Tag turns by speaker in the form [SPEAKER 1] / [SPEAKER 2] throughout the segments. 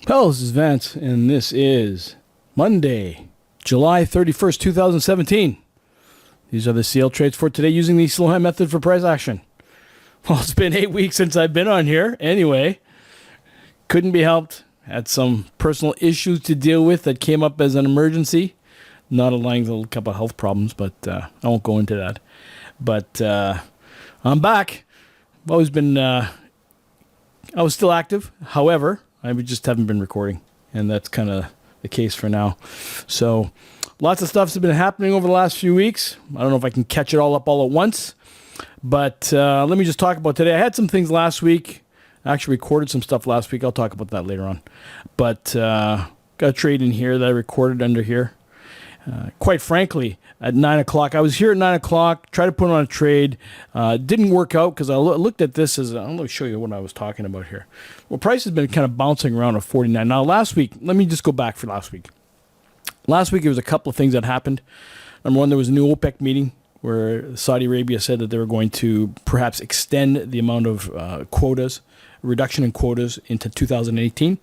[SPEAKER 1] Hello, this is Vance, and this is Monday, July 31st, 2017. These are the CL trades for today using the slow hand method for price action. Well, it's been 8 weeks since I've been on here. Anyway, couldn't be helped. Had some personal issues to deal with that came up as an emergency. Not aligning with a couple of health problems, but I won't go into that. But I'm back. I've always been, I was still active. However, I just haven't been recording, and that's kind of the case for now. So lots of stuff's been happening over the last few weeks. I don't know if I can catch it all up all at once, but let me just talk about today. I had some things last week. I actually recorded some stuff last week. I'll talk about that later on. But got a trade in here that I recorded under here. Quite frankly, at 9 o'clock, I was here at 9 o'clock, tried to put on a trade. Didn't work out because I looked at this as, I'm going to show you what I was talking about here. Well, price has been kind of bouncing around at 49. Now, last week, let me just go back for last week. Last week, there was a couple of things that happened. Number one, there was a new OPEC meeting where Saudi Arabia said that they were going to perhaps extend the amount of quotas, reduction in quotas into 2018.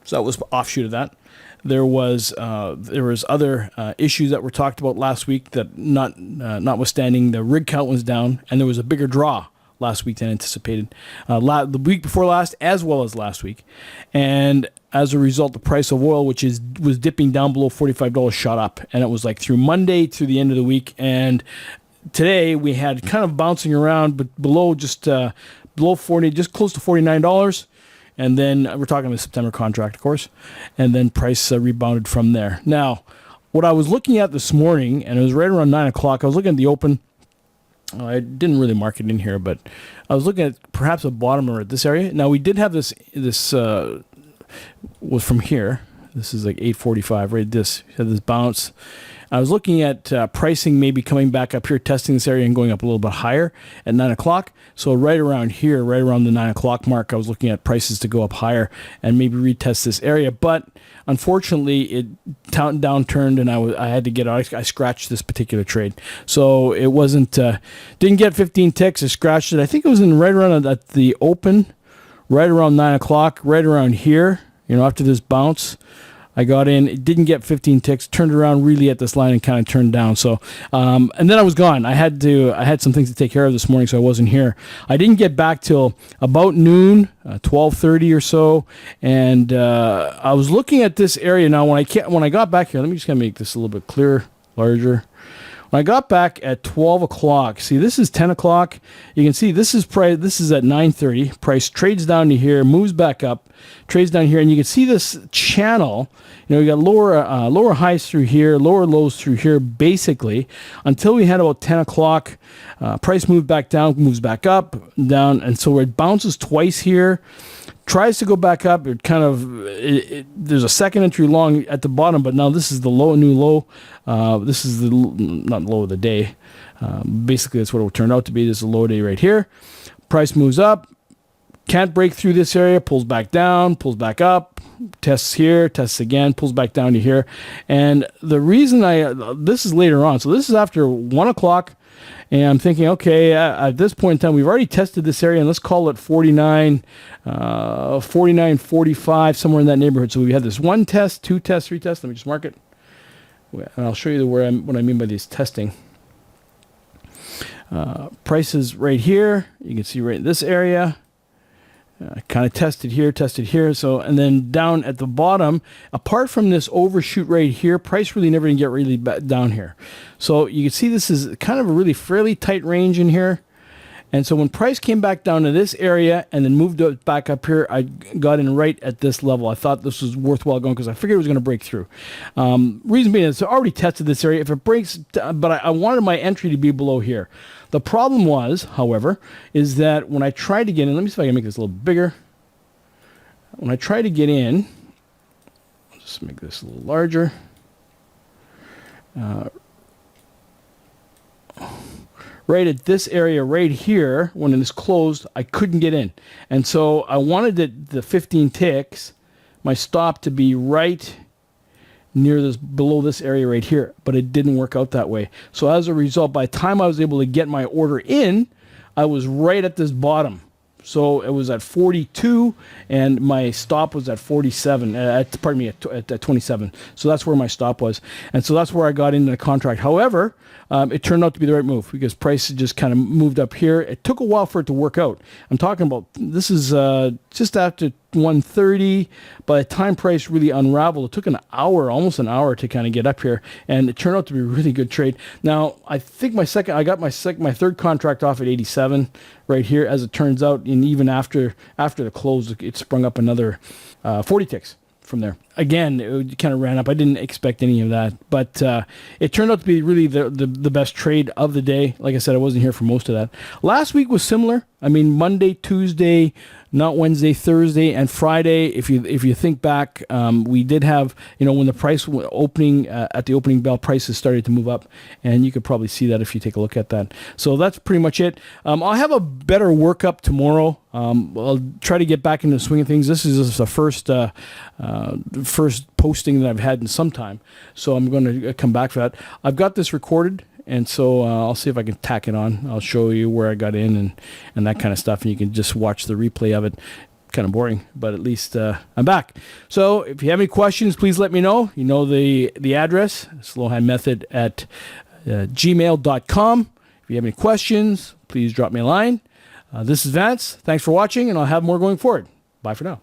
[SPEAKER 1] So that was offshoot of that. There was other issues that were talked about last week that notwithstanding the rig count was down, and there was a bigger draw last week than anticipated. The week before last, as well as last week, and as a result, the price of oil, which was dipping down below $45, shot up, and it was like through Monday through the end of the week, and today we had kind of bouncing around, but below 40, just close to $49. And then we're talking the September contract, of course, and then price rebounded from there. Now, what I was looking at this morning, and it was right around 9 o'clock, I was looking at the open. I didn't really mark it in here, but I was looking at perhaps a bottom or at this area. Now, we did have this was from here. This is like 845, right? This had this bounce. I was looking at pricing maybe coming back up here, testing this area and going up a little bit higher at 9 o'clock. So right around here, right around the 9 o'clock mark, I was looking at prices to go up higher and maybe retest this area. But unfortunately, it downturned and I had to get out. I scratched this particular trade. So it wasn't, didn't get 15 ticks. I scratched it. I think it was in right around at the open, right around 9 o'clock, right around here, after this bounce. I got in, it didn't get 15 ticks, turned around really at this line and kind of turned down. So, and then I was gone. I had some things to take care of this morning, so I wasn't here. I didn't get back till about noon, 12:30 or so, and I was looking at this area now. When I got back here, let me just kind of make this a little bit clearer, larger. When I got back at 12 o'clock, see, this is 10 o'clock. You can see this is at 9:30. Price trades down to here, moves back up, trades down here, and you can see this channel. You got lower highs through here, lower lows through here, basically, until we had about 10 o'clock. Price moved back down, moves back up, down, and so it bounces twice here. Tries to go back up. It kind of there's a second entry long at the bottom, but now this is the new low. This is the not low of the day. Basically, that's what it will turn out to be. This is a low day right here. Price moves up, can't break through this area, pulls back down, pulls back up, tests here, tests again, pulls back down to here. And the reason this is later on, so this is after 1 o'clock. And I'm thinking, okay, at this point in time, we've already tested this area, and let's call it 49, 45, somewhere in that neighborhood. So we had this 1 test, 2 tests, 3 tests. Let me just mark it. And I'll show you what I mean by these testing. Prices right here. You can see right in this area. Kind of tested here. So, and then down at the bottom, apart from this overshoot right here, price really never did get really down here. So you can see this is kind of a really fairly tight range in here. And so when price came back down to this area and then moved back up here, I got in right at this level. I thought this was worthwhile going because I figured it was going to break through. Reason being is I already tested this area. If it breaks, but I wanted my entry to be below here. The problem was, however, is that when I tried to get in, let me see if I can make this a little bigger. When I tried to get in, I'll just make this a little larger. Right at this area right here, when it is closed, I couldn't get in. And so I wanted the 15 ticks, my stop to be right near this, below this area right here, but it didn't work out that way. So as a result, by the time I was able to get my order in, I was right at this bottom. So it was at 42, and my stop was at 47. At 27. So that's where my stop was, and so that's where I got into the contract. However, it turned out to be the right move because prices just kind of moved up here. It took a while for it to work out. I'm talking about this is just after 1:30. By the time price really unraveled, it took an hour, almost an hour, to kind of get up here, and it turned out to be a really good trade. Now, I think I got my third contract off at 87 right here, as it turns out, and even after the close, it sprung up another 40 ticks from there. Again, it kind of ran up. I didn't expect any of that, but it turned out to be really the best trade of the day. Like I said, I wasn't here for most of that. Last week was similar. I mean, Monday, Tuesday, not Wednesday, Thursday, and Friday. If you think back, we did have, when the price opening at the opening bell, prices started to move up, and you could probably see that if you take a look at that. So that's pretty much it. I'll have a better workup tomorrow. I'll try to get back into the swing of things. This is the first posting that I've had in some time, so I'm going to come back for that. I've got this recorded, and so I'll see if I can tack it on. I'll show you where I got in and that kind of stuff, and you can just watch the replay of it. Kind of boring, but at least I'm back. So if you have any questions, please let me know. You know the address, slowhandmethod at gmail.com. If you have any questions, please drop me a line. This is Vance. Thanks for watching, and I'll have more going forward. Bye for now.